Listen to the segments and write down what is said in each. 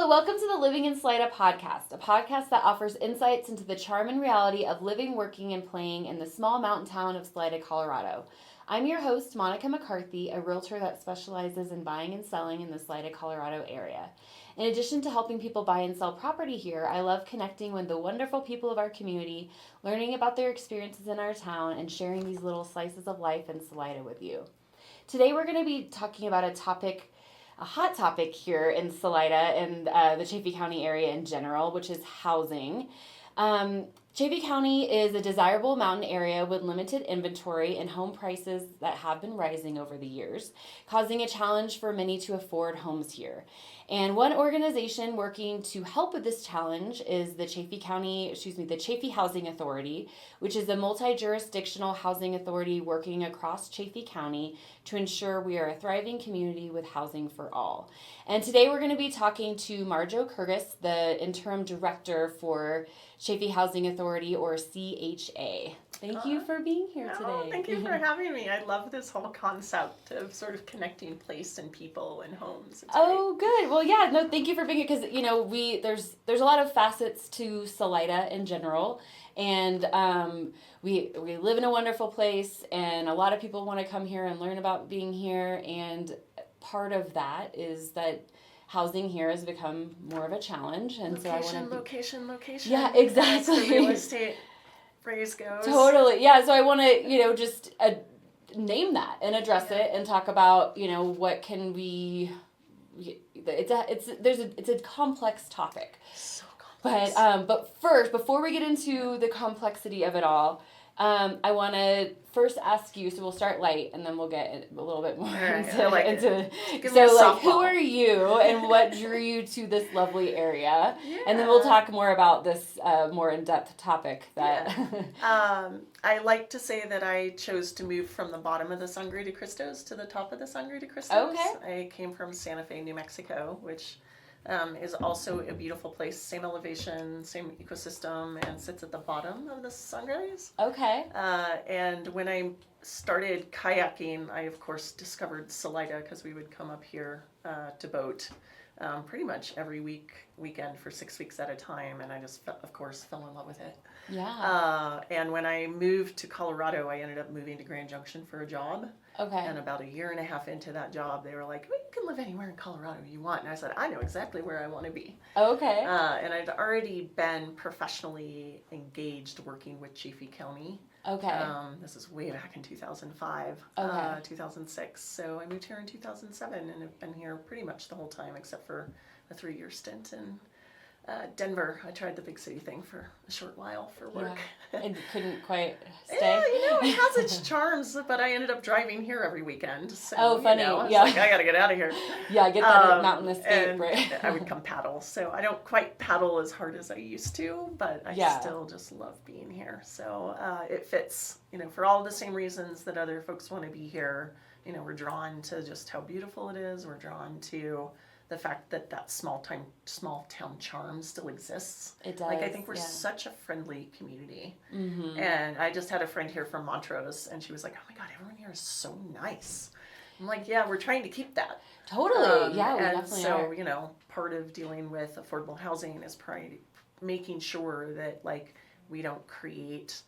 welcome to the Living in Salida podcast, a podcast that offers insights into the charm and reality of living, working, and playing in the small mountain town of Salida, Colorado. I'm your host, McCarthy, a realtor that specializes in buying and selling in the Salida, Colorado area. In addition to helping people buy and sell property here, I love connecting with the wonderful people of our community, learning about their experiences in our town, and sharing these little slices of life in Salida with you. Today we're going to be talking about a hot topic here in Salida and the Chaffee County area in general, which is housing. Chaffee County is a desirable mountain area with limited inventory and home prices that have been rising over the years, causing a challenge for many to afford homes here. And one organization working to help with this challenge is the Chaffee Housing Authority, which is a multi-jurisdictional housing authority working across Chaffee County to ensure we are a thriving community with housing for all. And today we're going to be talking to Marjo Curgus, the Interim Director for Chaffee Housing Authority, or CHA. Thank you for being here today. Thank you for having me. I love this whole concept of sort of connecting place and people and homes. It's great. Good. Well, yeah, no, thank you for being here because, there's a lot of facets to Salida in general, and we live in a wonderful place, and a lot of people want to come here and learn about being here, and part of that is that housing here has become more of a challenge, and Location. Yeah, exactly. As the real estate phrase goes. Totally. Yeah. So I want to, just name that and address it and talk about, what can we. It's a complex topic. So complex. But first, before we get into the complexity of it all, I want to first ask you. So we'll start light, and then we'll get a little bit more into. So, who are you, and what drew you to this lovely area? Yeah. And then we'll talk more about this more in-depth topic. I like to say that I chose to move from the bottom of the Sangre de Cristos to the top of the Sangre de Cristos. Okay. I came from Santa Fe, New Mexico, which is also a beautiful place, same elevation, same ecosystem, and sits at the bottom of the Sangres. Okay. And when I started kayaking, I of course discovered Salida because we would come up here to boat pretty much every weekend for 6 weeks at a time, and I just of course fell in love with it. Yeah. And when I moved to Colorado, I ended up moving to Grand Junction for a job. Okay. And about a year and a half into that job, they were like, well, you can live anywhere in Colorado you want. And I said, I know exactly where I want to be. Okay. And I'd already been professionally engaged working with Chaffee County. Okay. This is way back in 2005, 2006. So I moved here in 2007 and have been here pretty much the whole time except for a 3-year stint in Denver. I tried the big city thing for a short while for work. Yeah. And couldn't quite stay. Yeah, it has its charms, but I ended up driving here every weekend. So, funny. I was like, I got to get out of here. Yeah, get that mountain escape, and right? I would come paddle. So I don't quite paddle as hard as I used to, but I still just love being here. So it fits, for all the same reasons that other folks want to be here. We're drawn to just how beautiful it is. We're drawn to the fact that small town charm still exists. It does. I think we're such a friendly community. Mm-hmm. And I just had a friend here from Montrose, and she was like, oh my God, everyone here is so nice. I'm like, yeah, we're trying to keep that. Totally. Yeah, we and definitely so, are. Part of dealing with affordable housing is making sure that, we don't create,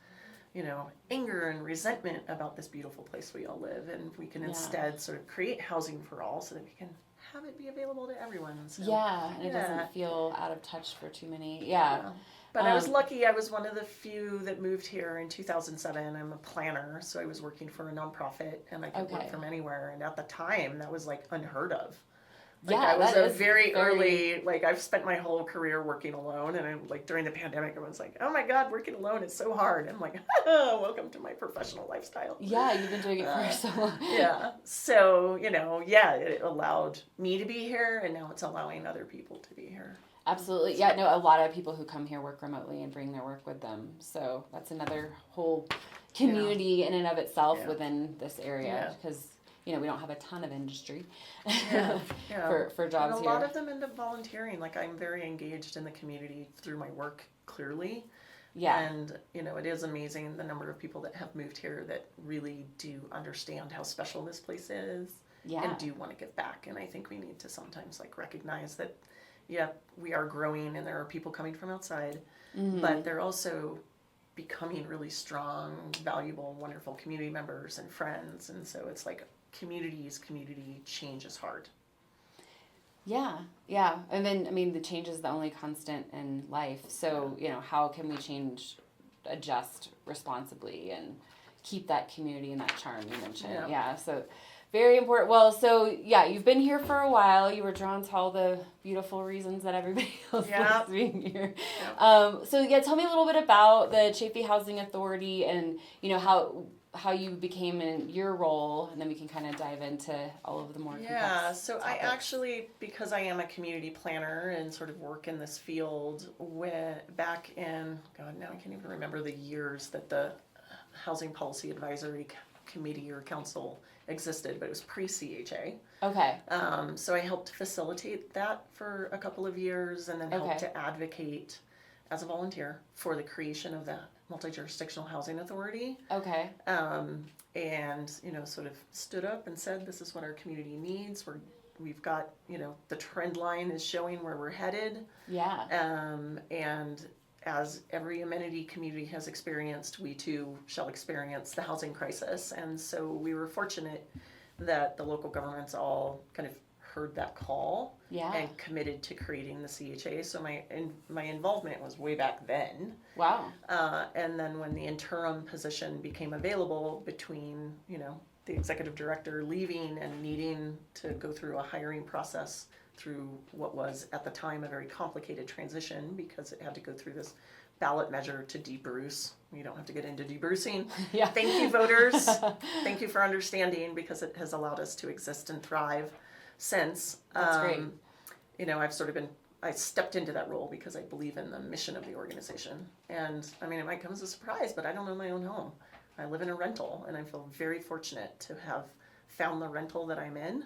anger and resentment about this beautiful place we all live. And we can instead sort of create housing for all so that we can have it be available to everyone. So, and it doesn't feel out of touch for too many. Yeah. But I was lucky. I was one of the few that moved here in 2007. I'm a planner, so I was working for a nonprofit, and I could work from anywhere. And at the time, that was unheard of. I was a very early, I've spent my whole career working alone, and I'm during the pandemic, everyone's like, oh my God, working alone is so hard. I'm like, welcome to my professional lifestyle. Yeah, you've been doing it for so long. Yeah. So, it allowed me to be here, and now it's allowing other people to be here. Absolutely. Yeah, no, a lot of people who come here work remotely and bring their work with them. So that's another whole community in and of itself within this area because we don't have a ton of industry for jobs and here. A lot of them end up volunteering. I'm very engaged in the community through my work, clearly. Yeah. And, it is amazing the number of people that have moved here that really do understand how special this place is and do want to give back. And I think we need to sometimes, recognize that we are growing and there are people coming from outside, but they're also becoming really strong, valuable, wonderful community members and friends. And so it's like community change is hard. Yeah. And then, I mean, the change is the only constant in life. So, how can we change, adjust responsibly and keep that community and that charm you mentioned? Yeah. So very important. Well, so you've been here for a while. You were drawn to all the beautiful reasons that everybody else likes being here. So tell me a little bit about the Chaffee Housing Authority and, how you became in your role, and then we can kind of dive into all of the more complex so topics. I actually, because I am a community planner and sort of work in this field, went back in, God, now I can't even remember the years that the Housing Policy Advisory Committee or Council existed, but it was pre-CHA. Okay. So I helped facilitate that for a couple of years, and then helped to advocate as a volunteer for the creation of the Multi-Jurisdictional Housing Authority. Okay. And, sort of stood up and said, this is what our community needs. We've got, the trend line is showing where we're headed. Yeah. And as every amenity community has experienced, we too shall experience the housing crisis. And so we were fortunate that the local governments all kind of heard that call and committed to creating the CHA. So my involvement was way back then. Wow. And then when the interim position became available between, the executive director leaving and needing to go through a hiring process through what was at the time a very complicated transition because it had to go through this ballot measure to de-Bruce. We don't have to get into de-Brucing. Thank you, voters. Thank you for understanding, because it has allowed us to exist and thrive since. That's great. I stepped into that role because I believe in the mission of the organization. And I mean, it might come as a surprise, but I don't own my own home. I live in a rental, and I feel very fortunate to have found the rental that I'm in.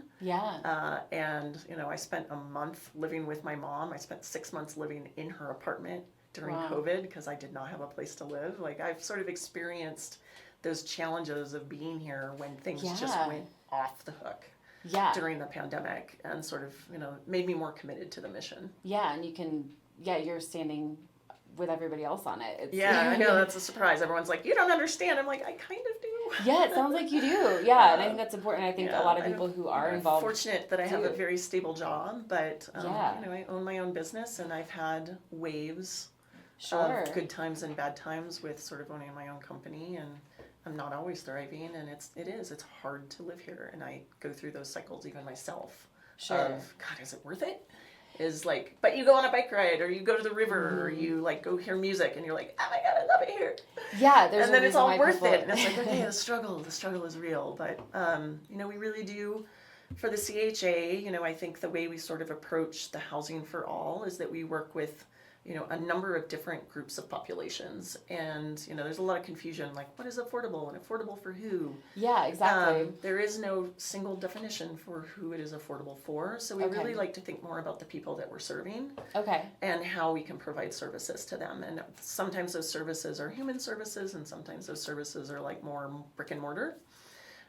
And I spent a month living with my mom. I spent 6 months living in her apartment during COVID because I did not have a place to live. Like, I've sort of experienced those challenges of being here when things just went off the hook. During the pandemic, and sort of, made me more committed to the mission. And you can, you're standing with everybody else on it. I know, that's a surprise. Everyone's like, you don't understand. I'm like, I kind of do. It sounds like you do. And I think that's important. I think a lot of people who are involved. I'm fortunate that I have a very stable job, but, I own my own business, and I've had waves of good times and bad times with sort of owning my own company, and I'm not always thriving, and it's hard to live here, and I go through those cycles even myself. Of, God, is it worth it? Is like, but you go on a bike ride, or you go to the river, or you like go hear music, and you're like, oh my God, I love it here. And then it's all worth it, and it's like, okay, the struggle is real, but we really do. For the CHA, I think the way we sort of approach the housing for all is that we work with a number of different groups of populations, and there's a lot of confusion, like, what is affordable and affordable for who? Exactly. There is no single definition for who it is affordable for, so we really like to think more about the people that we're serving and how we can provide services to them. And sometimes those services are human services, and sometimes those services are like more brick and mortar.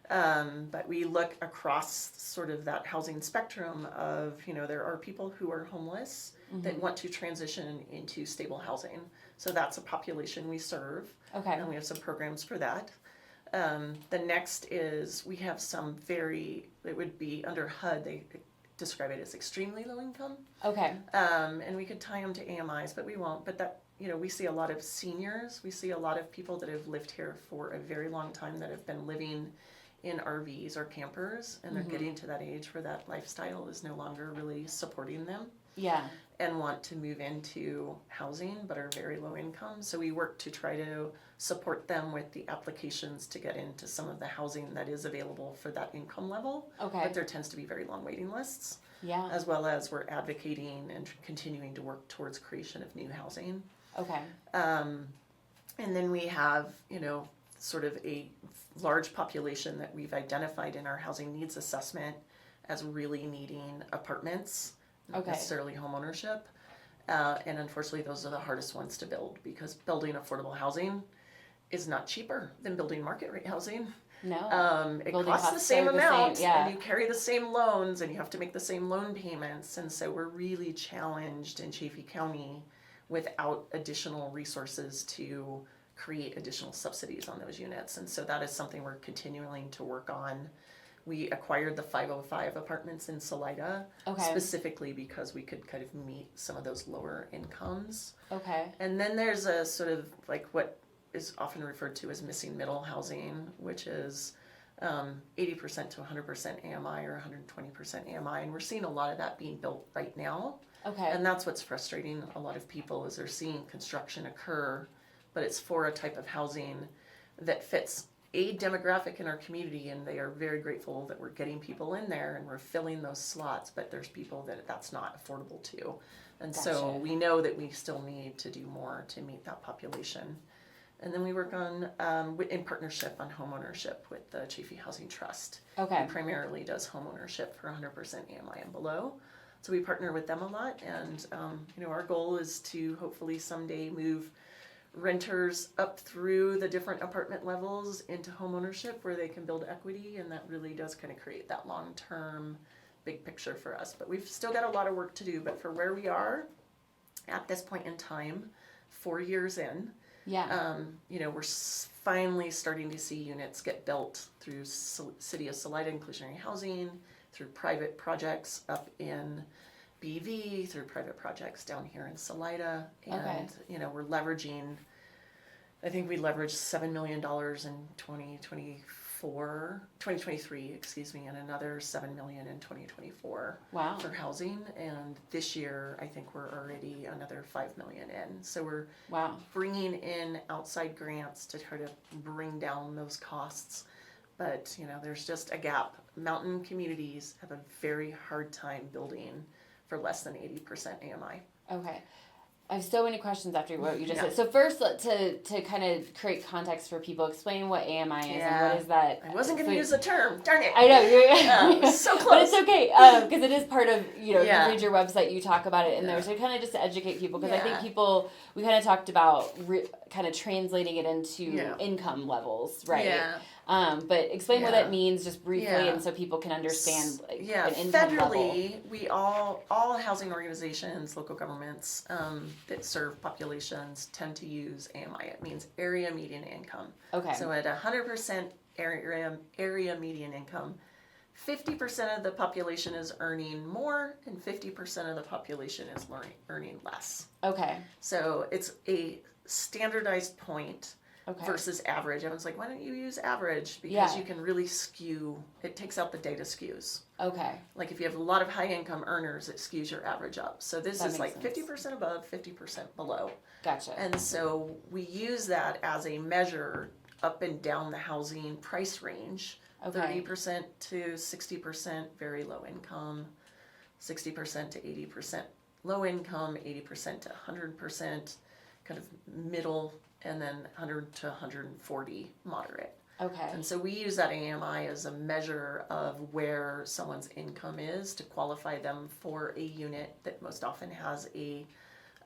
But we look across sort of that housing spectrum of, there are people who are homeless that want to transition into stable housing. So that's a population we serve. And we have some programs for that. The next is we have some it would be under HUD, they describe it as extremely low income. And we could tie them to AMIs, but we won't. But that, we see a lot of seniors. We see a lot of people that have lived here for a very long time that have been living in RVs or campers, and they're getting to that age where that lifestyle is no longer really supporting them. And want to move into housing but are very low income. So we work to try to support them with the applications to get into some of the housing that is available for that income level. But there tends to be very long waiting lists. As well as we're advocating and continuing to work towards creation of new housing. And then we have, sort of a large population that we've identified in our housing needs assessment as really needing apartments, not necessarily homeownership. And unfortunately, those are the hardest ones to build, because building affordable housing is not cheaper than building market rate housing. No. It Building costs the costs same are the amount, same, yeah. and you carry the same loans, and you have to make the same loan payments. And so we're really challenged in Chaffee County without additional resources to create additional subsidies on those units. And so that is something we're continuing to work on. We acquired the 505 apartments in Salida specifically because we could kind of meet some of those lower incomes. Okay. And then there's a sort of like what is often referred to as missing middle housing, which is 80% to 100% AMI or 120% AMI. And we're seeing a lot of that being built right now. Okay. And that's what's frustrating a lot of people is they're seeing construction occur, but it's for a type of housing that fits a demographic in our community, and they are very grateful that we're getting people in there and we're filling those slots, but there's people that that's not affordable to. And so we know that we still need to do more to meet that population. And then we work on, in partnership on homeownership with the Chaffee Housing Trust. Okay. Who primarily does homeownership for 100% AMI and below. So we partner with them a lot, and our goal is to hopefully someday move renters up through the different apartment levels into homeownership where they can build equity, and that really does kind of create that long-term big picture for us. But we've still got a lot of work to do, but for where we are at this point in time, 4 years in, we're finally starting to see units get built through City of Salida Inclusionary Housing, through private projects up in BV, through private projects down here in Salida, and we're leveraging. I think we leveraged $7 million in 2023, and another $7 million in 2024 for housing. And this year, I think we're already another $5 million in. So we're bringing in outside grants to try to bring down those costs. But there's just a gap. Mountain communities have a very hard time building for less than 80% AMI. Okay. I have so many questions after what you just said. So first, to kind of create context for people, explain what AMI is and what is that. I wasn't going to use the term. Darn it. I know. You're so close. But it's okay, because it is part of, you read your website, you talk about it in there. So kind of just to educate people, because I think people, we kind of talked about kind of translating it into income levels, right? Yeah. But explain what that means just briefly, and so people can understand an income federally, level. We all housing organizations, local governments that serve populations tend to use AMI. It means area median income. Okay. So at 100% area median income, 50% of the population is earning more, and 50% of the population is earning less. Okay. So it's a standardized point. Versus average. Everyone's like, why don't you use average? Because you can really skew, it takes out the data skews. Okay. Like if you have a lot of high income earners, it skews your average up. So this is like 50% above, 50% below. Gotcha. And so we use that as a measure up and down the housing price range. 30% to 60% very low income, 60% to 80% low income, 80% to 100% kind of middle, and then 100 to 140 moderate. Okay. And so we use that AMI as a measure of where someone's income is to qualify them for a unit that most often has a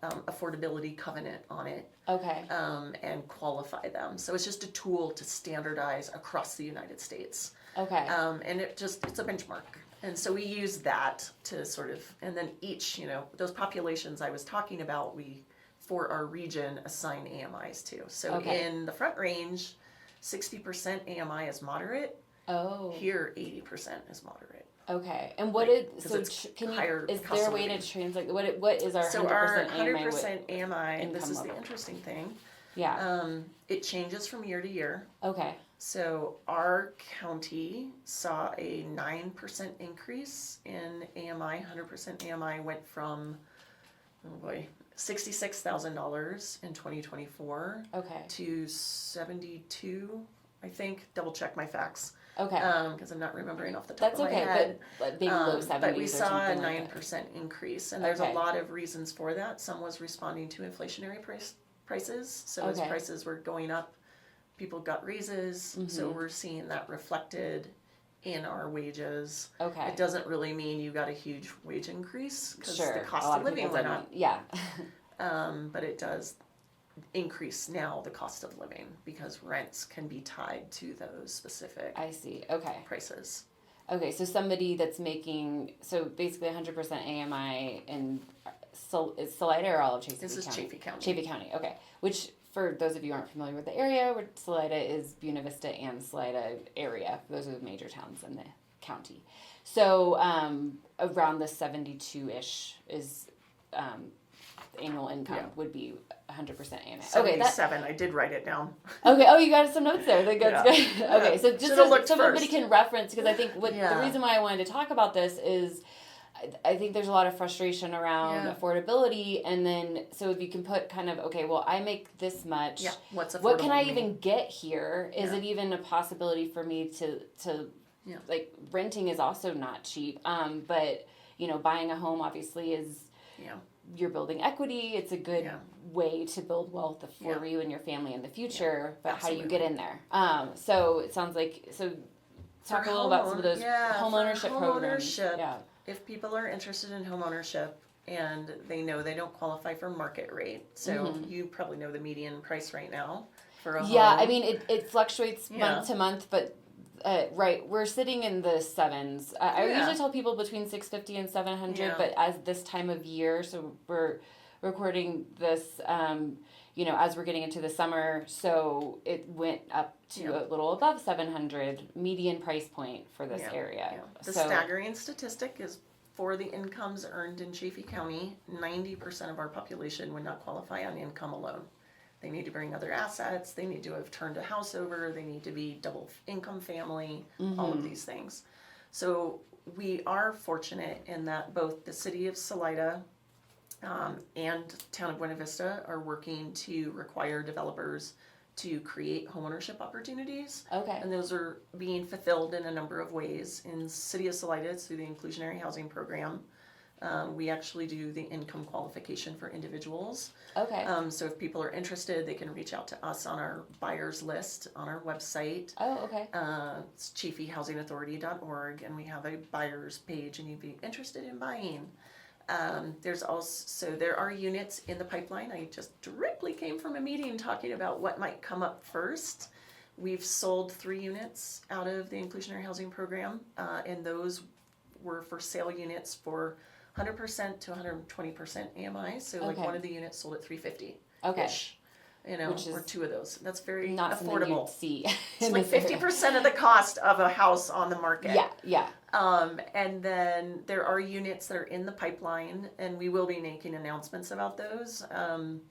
affordability covenant on it. Okay. And qualify them. So it's just a tool to standardize across the United States. Okay. And it's a benchmark. And so we use that to sort of, and then each, those populations I was talking about, we for our region assign AMIs to. So in the Front Range, 60% AMI is moderate. Oh. Here, 80% is moderate. Okay. And what is there a way to translate what is our 100% AMI? So our 100% AMI, and this is the interesting thing. Yeah. It changes from year to year. Okay. So our county saw a 9% increase in AMI. 100% AMI went from $66,000 in 2024 to 72, I think. Double check my facts. Okay. Because I'm not remembering off the top of my head. But maybe low 70s. But we saw a 9% increase, and there's a lot of reasons for that. Some was responding to inflationary prices. So as prices were going up, people got raises. Mm-hmm. So we're seeing that reflected in our wages. Okay. It doesn't really mean you got a huge wage increase because the cost of living went up. Yeah. But it does increase now the cost of living because rents can be tied to those specific I see. Okay. prices. Okay, so somebody that's making, so basically 100% AMI in is Salida or all of Chaffee County? This is Chaffee County. Chaffee County, okay. Which, for those of you who aren't familiar with the area, where Salida is Buena Vista and Salida area. Those are the major towns in the county. So around the 72-ish is annual income would be 100% AMI. 77. I did write it down. Okay. Oh, you got some notes there. That's good. Okay. So just so everybody can reference, because I think the reason why I wanted to talk about this is I think there's a lot of frustration around affordability, and then so if you can put kind of, okay, well, I make this much. Yeah. What's affordable? What can I even get here? Is it even a possibility for me to like renting is also not cheap. But buying a home obviously is you're building equity. It's a good way to build wealth for you and your family in the future. But Absolutely. how do you get in there? So it sounds like talk a little about some of those home ownership programs. Yeah. If people are interested in home ownership and they know they don't qualify for market rate, so you probably know the median price right now for a home. Yeah, I mean it fluctuates month to month, but we're sitting in the sevens. I usually tell people between $650 and $700, but as this time of year, so we're recording this, as we're getting into the summer, so it went up to a little above $700 median price point for this area. Yeah. The staggering statistic is for the incomes earned in Chaffee County, 90% of our population would not qualify on income alone. They need to bring other assets. They need to have turned a house over. They need to be double income family, all of these things. So we are fortunate in that both the city of Salida and town of Buena Vista are working to require developers to create homeownership opportunities. Okay. And those are being fulfilled in a number of ways. In city of Salida, it's through the inclusionary housing program. We actually do the income qualification for individuals. Okay. So if people are interested, they can reach out to us on our buyers list on our website. Oh, okay. It's chaffeehousingauthority.org, and we have a buyers page, and you'd be interested in buying. There are units in the pipeline. I just directly came from a meeting talking about what might come up first. We've sold 3 units out of the inclusionary housing program, and those were for sale units for 100% to 120% AMI. So like one of the units sold at $350. Okay. Or 2 of those. That's very not affordable. See it's like 50% of the cost of a house on the market. Yeah. And then there are units that are in the pipeline, and we will be making announcements about those. And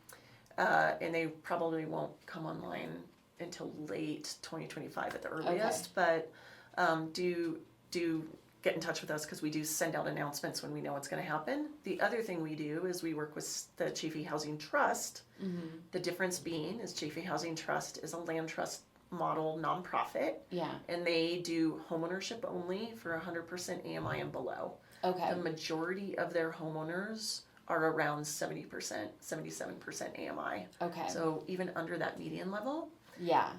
they probably won't come online until late 2025 at the earliest. Okay. But do get in touch with us, because we do send out announcements when we know what's going to happen. The other thing we do is we work with the Chaffee Housing Trust. The difference being is Chaffee Housing Trust is a land trust model nonprofit. Yeah. And they do homeownership only for 100% AMI and below. Okay. The majority of their homeowners are around 70%, 77% AMI. Okay. So even under that median level. Yeah.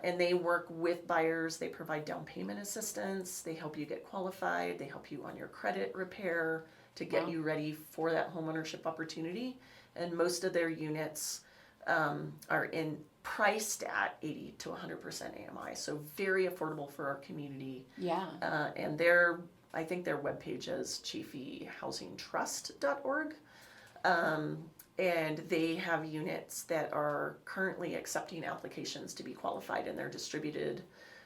And they work with buyers. They provide down payment assistance. They help you get qualified. They help you on your credit repair to get you ready for that homeownership opportunity. And most of their units are priced at 80 to 100% AMI. So very affordable for our community. Yeah. And I think their webpage is chaffeehousingtrust.org. And they have units that are currently accepting applications to be qualified, and they're distributed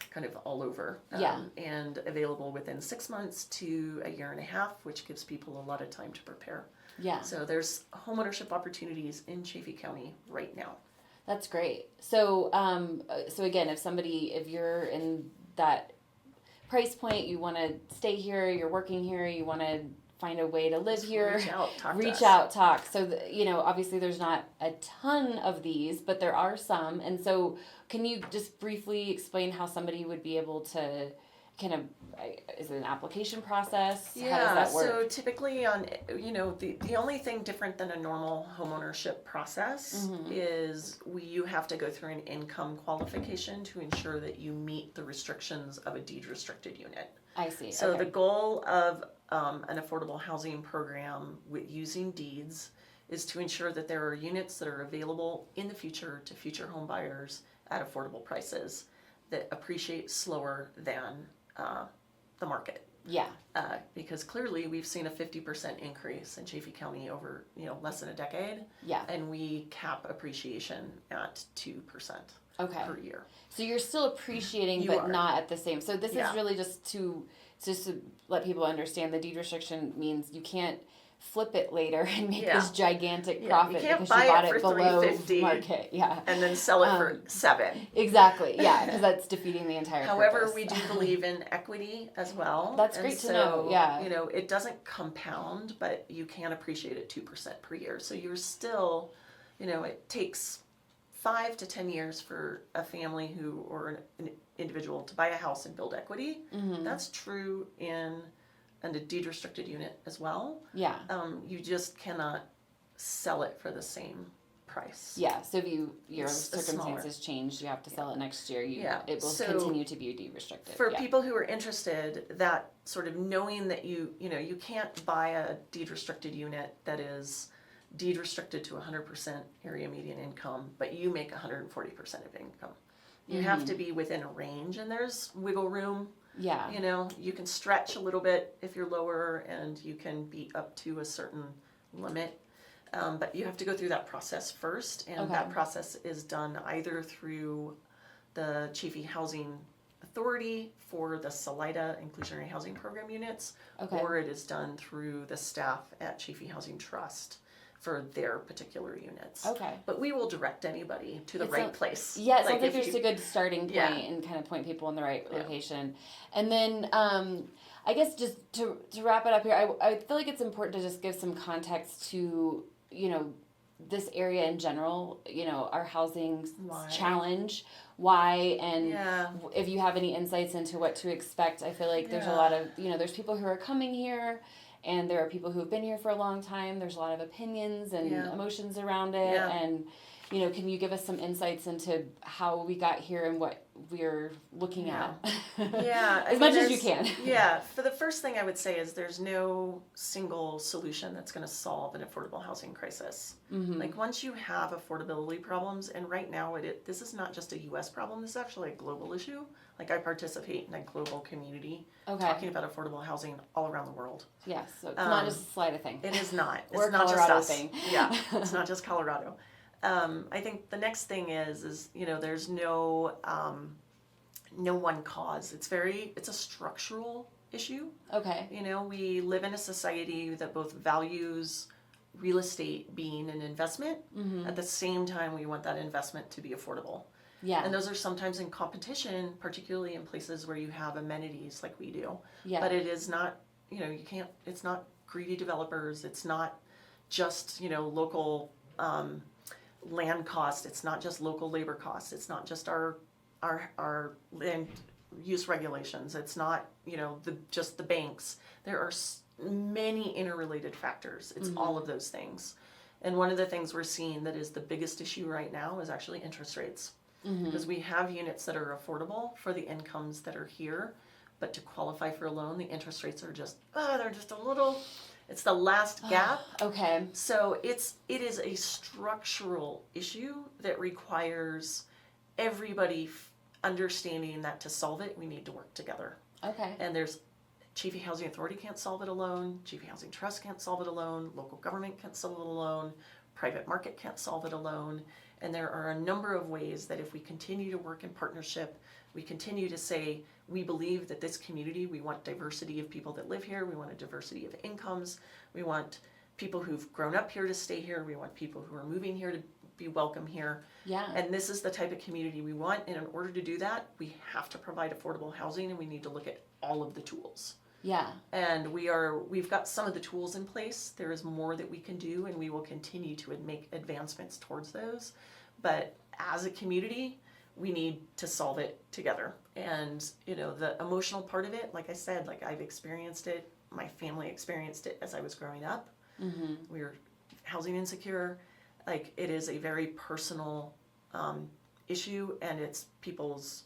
kind of all over. And available within 6 months to a year and a half, which gives people a lot of time to prepare. Yeah. So there's homeownership opportunities in Chaffee County right now. That's great. So, again, if you're in that price point, you want to stay here, you're working here, you want to find a way to live here, reach out, talk. So, obviously there's not a ton of these, but there are some. And so can you just briefly explain how somebody would be able to is it an application process? Yeah, how does that work? So typically the only thing different than a normal homeownership process is you have to go through an income qualification to ensure that you meet the restrictions of a deed restricted unit. I see. So the goal of an affordable housing program with using deeds is to ensure that there are units that are available in the future to future home buyers at affordable prices that appreciate slower than the market. Yeah. Because clearly we've seen a 50% increase in Chaffee County over, less than a decade. Yeah. And we cap appreciation at 2% per year. So you're still appreciating, but not at the same. So this is really just to let people understand the deed restriction means you can't flip it later and make this gigantic profit because you bought it below market. Yeah. And then sell it for $7. Exactly. Yeah, because that's defeating the entire However, purpose. we do believe in equity as well. That's great to know. Yeah. It doesn't compound, but you can appreciate it 2% per year. So you're still, it takes 5 to 10 years for a family or an individual to buy a house and build equity. Mm-hmm. That's true in a deed restricted unit as well. Yeah. You just cannot sell it for the same price. Yeah. So if your circumstances change, you have to sell it next year. It will continue to be deed restricted. For people who are interested, that sort of knowing that you can't buy a deed restricted unit that is deed restricted to 100% area median income, but you make 140% of income. You have to be within a range, and there's wiggle room. Yeah. You can stretch a little bit if you're lower, and you can be up to a certain limit. But you have to go through that process first, and that process is done either through the Chaffee Housing Authority for the Salida Inclusionary Housing Program units, or it is done through the staff at Chaffee Housing Trust for their particular units. Okay. But we will direct anybody to the right place. Yeah, it sounds like there's a good starting point and kind of point people in the right location. And then I guess just to wrap it up here, I feel like it's important to just give some context to, this area in general, our housing challenge, why, and if you have any insights into what to expect. I feel like there's a lot of, there's people who are coming here, and there are people who have been here for a long time. There's a lot of opinions and emotions around it. Yeah. And, can you give us some insights into how we got here and what we're looking at? Yeah. As much as you can. Yeah. For the first thing I would say is there's no single solution that's going to solve an affordable housing crisis. Mm-hmm. Like once you have affordability problems, and right now this is not just a U.S. problem, this is actually a global issue. Like I participate in a global community talking about affordable housing all around the world. Yes, so it's not just a Salida thing. It is not. It's or not Colorado just us. Thing. Yeah, it's not just Colorado. I think the next thing is there's no one cause. It's a structural issue. Okay. We live in a society that both values real estate being an investment. Mm-hmm. At the same time, we want that investment to be affordable. Yeah. And those are sometimes in competition, particularly in places where you have amenities like we do. Yeah. But it is not, it's not greedy developers. It's not just, local land costs. It's not just local labor costs. It's not just our land use regulations. It's not, just the banks. There are many interrelated factors. It's all of those things. And one of the things we're seeing that is the biggest issue right now is actually interest rates. Because we have units that are affordable for the incomes that are here, but to qualify for a loan, the interest rates are just, they're just a little, it's the last gap. Okay. So it is a structural issue that requires everybody understanding that to solve it, we need to work together. Okay. And Chaffee Housing Authority can't solve it alone, Chaffee Housing Trust can't solve it alone, local government can't solve it alone, private market can't solve it alone. And there are a number of ways that if we continue to work in partnership, we continue to say, we believe that this community, we want diversity of people that live here, we want a diversity of incomes, we want people who've grown up here to stay here, we want people who are moving here to be welcome here. Yeah. And this is the type of community we want, and in order to do that, we have to provide affordable housing, and we need to look at all of the tools. Yeah. And we've got some of the tools in place. There is more that we can do, and we will continue to make advancements towards those. But as a community, we need to solve it together. And, the emotional part of it, like I said, like I've experienced it, my family experienced it as I was growing up. Mm-hmm. We were housing insecure. Like it is a very personal issue, and it's people's,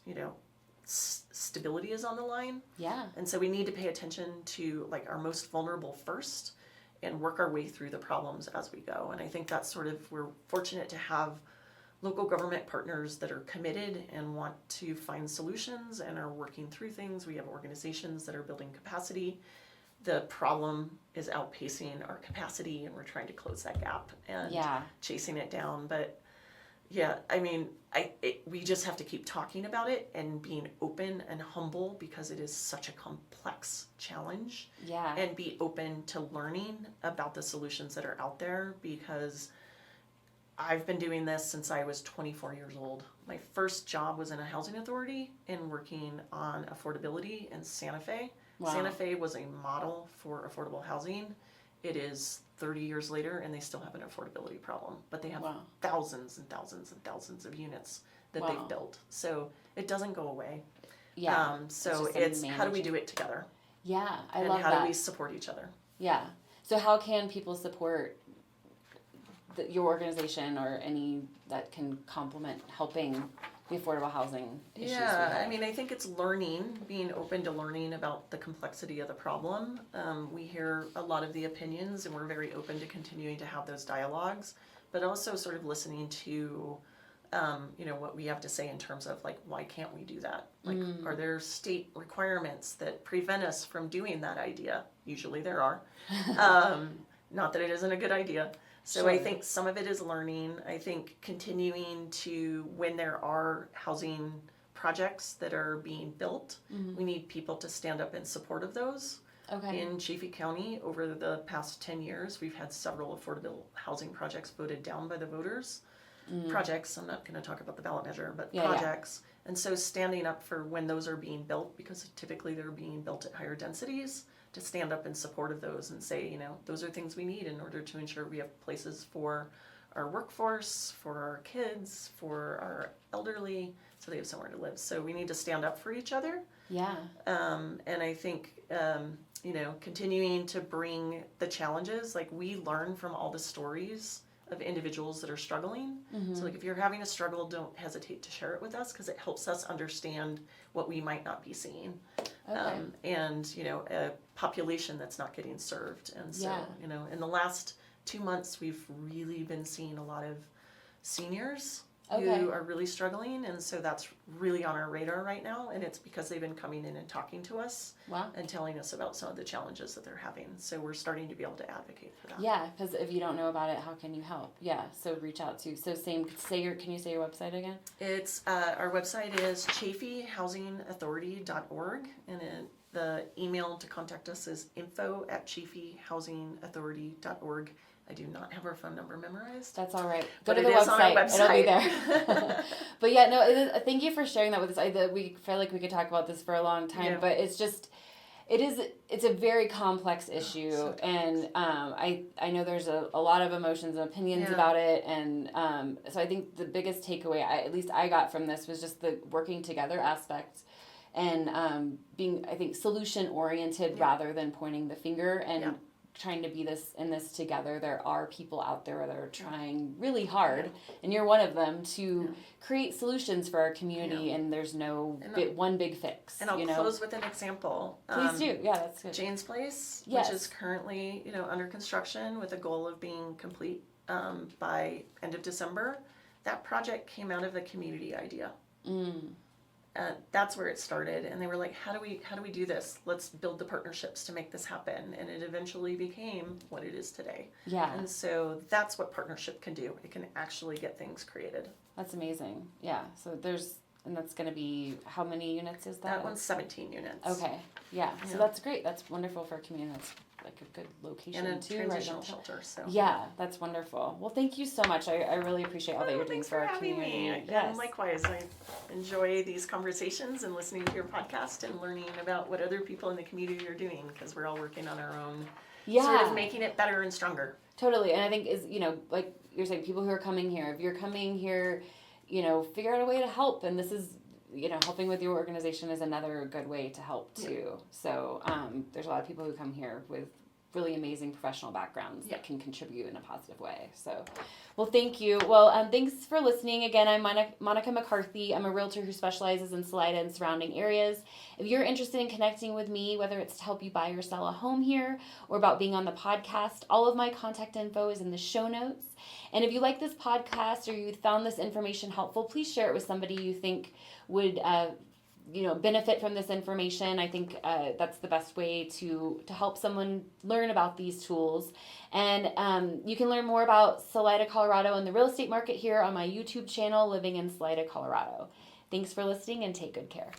stability is on the line. Yeah. And so we need to pay attention to like our most vulnerable first, and work our way through the problems as we go. And I think that's sort of, we're fortunate to have local government partners that are committed and want to find solutions and are working through things. We have organizations that are building capacity. The problem is outpacing our capacity, and we're trying to close that gap and chasing it down. But yeah, I mean, we just have to keep talking about it and being open and humble, because it is such a complex challenge. Yeah. And be open to learning about the solutions that are out there, because I've been doing this since I was 24 years old. My first job was in a housing authority and working on affordability in Santa Fe. Wow. Santa Fe was a model for affordable housing. It is 30 years later, and they still have an affordability problem, but they have thousands and thousands and thousands of units that they've built. So it doesn't go away. Yeah. So it's how do we do it together? Yeah, I love that. And how do we support each other? Yeah. So how can people support your organization, or any that can complement helping the affordable housing issues? Yeah, I mean, I think it's learning, being open to learning about the complexity of the problem. We hear a lot of the opinions, and we're very open to continuing to have those dialogues, but also sort of listening to, what we have to say in terms of, like, why can't we do that? Like, are there state requirements that prevent us from doing that idea? Usually there are. Not that it isn't a good idea. So I think some of it is learning. I think continuing to, when there are housing projects that are being built, we need people to stand up in support of those. Okay. In Chaffee County, over the past 10 years, we've had several affordable housing projects voted down by the voters. Projects, I'm not going to talk about the ballot measure, but projects. Yeah. And so standing up for when those are being built, because typically they're being built at higher densities, to stand up in support of those and say, those are things we need in order to ensure we have places for our workforce, for our kids, for our elderly, so they have somewhere to live. So we need to stand up for each other. Yeah. And I think, continuing to bring the challenges, like, we learn from all the stories of individuals that are struggling. So, like, if you're having a struggle, don't hesitate to share it with us, because it helps us understand what we might not be seeing. Okay. And, a population that's not getting served. And so, in the last 2 months, we've really been seeing a lot of seniors who are really struggling. And so that's really on our radar right now. And it's because they've been coming in and talking to us and telling us about some of the challenges that they're having. So we're starting to be able to advocate for that. Yeah, because if you don't know about it, how can you help? Yeah, so reach out to. So can you say your website again? It's our website is chaffeehousingauthority.org, and the email to contact us is info@chaffeehousingauthority.org. I do not have our phone number memorized. That's all right. Go to the website. It'll be there. But yeah, no, thank you for sharing that with us. We feel like we could talk about this for a long time, but it's a very complex issue. So and I know there's a lot of emotions and opinions about it. And so I think the biggest takeaway, at least I got from this, was just the working together aspect. And being, I think, solution oriented rather than pointing the finger and trying to be in this together. There are people out there that are trying really hard, and you're one of them, to create solutions for our community, and there's no one big fix. And I'll close with an example. Please do. Yeah, that's good. Jane's Place, which is currently under construction with a goal of being complete by end of December. That project came out of a community idea. That's where it started, and they were like, how do we do this? Let's build the partnerships to make this happen. And it eventually became what it is today. Yeah. And so that's what partnership can do. It can actually get things created. That's amazing. Yeah. So and that's going to be, how many units is that? That one's 17 units. Okay. Yeah. So that's great. That's wonderful for a community. That's like a good location and a transitional shelter. So yeah, that's wonderful. Well, thank you so much. I really appreciate all that you're doing for our community. Me. Yes. And likewise, I enjoy these conversations and listening to your podcast and learning about what other people in the community are doing, because we're all working on our own, sort of making it better and stronger. Totally. And I think like you're saying, people who are coming here, if you're coming here, figure out a way to help. And this is, helping with your organization is another good way to help too. So there's a lot of people who come here with really amazing professional backgrounds that can contribute in a positive way. So, well, thank you. Well, thanks for listening. Again, I'm Monica McCarthy. I'm a realtor who specializes in Salida and surrounding areas. If you're interested in connecting with me, whether it's to help you buy or sell a home here or about being on the podcast, all of my contact info is in the show notes. And if you like this podcast or you found this information helpful, please share it with somebody you think would benefit from this information. I think that's the best way to help someone learn about these tools. And you can learn more about Salida, Colorado and the real estate market here on my YouTube channel, Living in Salida, Colorado. Thanks for listening and take good care.